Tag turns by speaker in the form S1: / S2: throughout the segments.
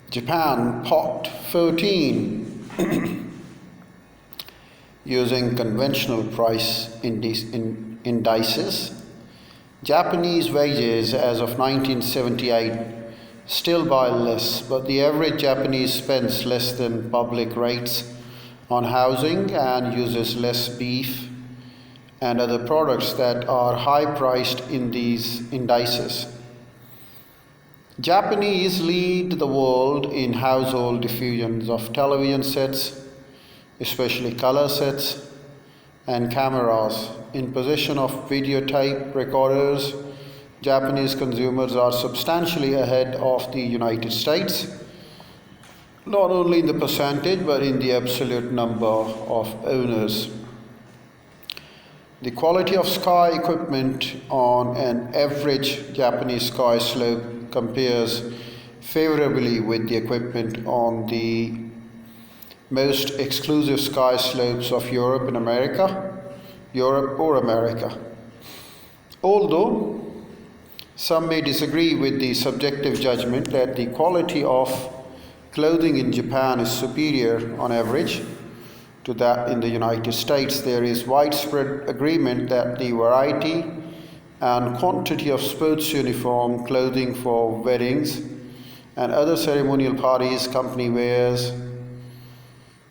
S1: Japan Pot 14 using conventional price indices. Japanese wages as of 1978 still buy less, but the average Japanese spends less than public rates on housing and uses less beef and other products that are high priced in these indices. Japanese lead the world in household diffusions of television sets, especially color sets, and cameras. In possession of videotape recorders, Japanese consumers are substantially ahead of the United States, not only in the percentage but in the absolute number of owners. The quality of ski equipment on an average Japanese ski slope compares favorably with the equipment on the most exclusive ski slopes of Europe or America. Although some may disagree with the subjective judgment that the quality of clothing in Japan is superior on average to that in the United States, there is widespread agreement that the variety and quantity of sports uniform clothing for weddings and other ceremonial parties, company wears,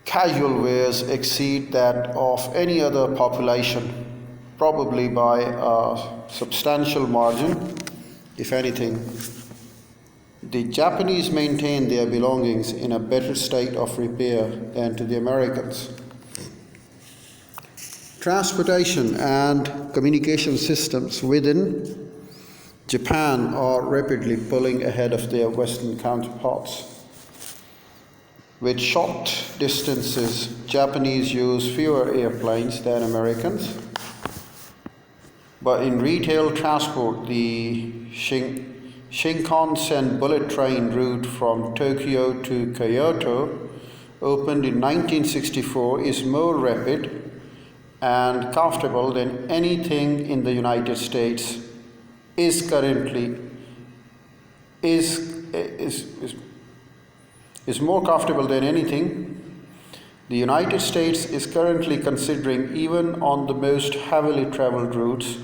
S1: casual wears exceed that of any other population, probably by a substantial margin. If anything, the Japanese maintain their belongings in a better state of repair than to the Americans. Transportation and communication systems within Japan are rapidly pulling ahead of their Western counterparts. With short distances, Japanese use fewer airplanes than Americans. But in retail transport, the Shinkansen bullet train route from Tokyo to Kyoto, opened in 1964, is more rapid and comfortable than anything in the United States is more comfortable than anything the United States is currently considering, even on the most heavily traveled routes.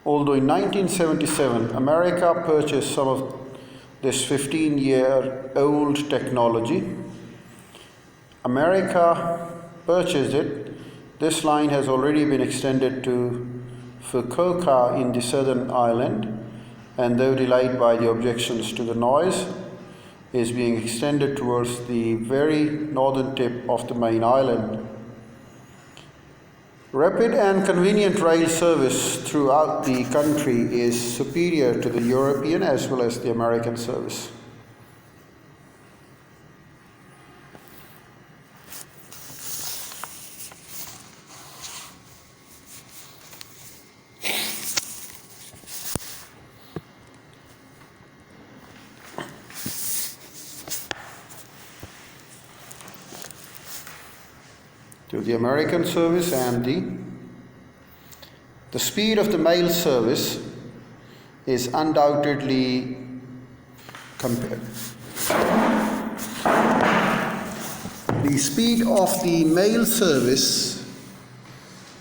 S1: Although in 1977 America purchased some of this 15-year-old technology, this line has already been extended to Fukuoka in the southern island, and though delayed by the objections to the noise, is being extended towards the very northern tip of the main island. Rapid and convenient rail service throughout the country is superior to the European as well as the American service. To the American service and the speed of the mail service is undoubtedly The speed of the mail service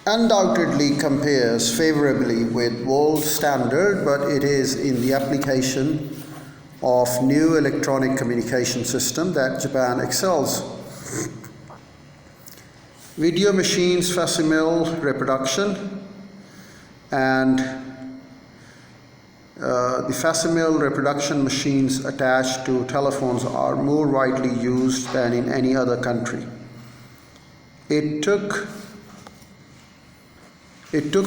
S1: undoubtedly compares favorably with world standard, but it is in the application of new electronic communication system that Japan excels. Video machines, facsimile reproduction, and the facsimile reproduction machines attached to telephones are more widely used than in any other country. It took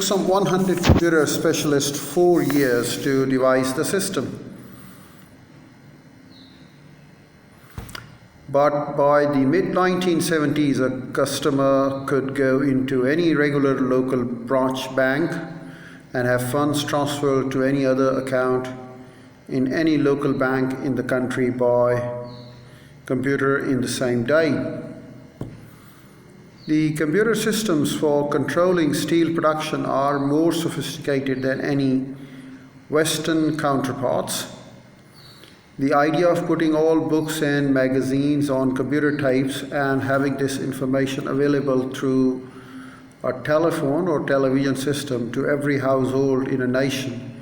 S1: some 100 computer specialists 4 years to devise the system. But by the mid-1970s, a customer could go into any regular local branch bank and have funds transferred to any other account in any local bank in the country by computer in the same day. The computer systems for controlling steel production are more sophisticated than any Western counterparts. The idea of putting all books and magazines on computer types and having this information available through a telephone or television system to every household in a nation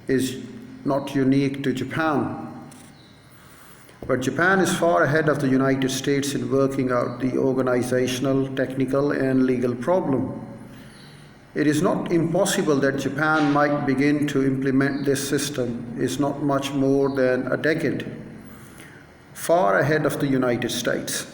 S1: is not unique to Japan. But Japan is far ahead of the United States in working out the organizational, technical, and legal problem. It is not impossible that Japan might begin to implement this system. It's not much more than a decade, far ahead of the United States.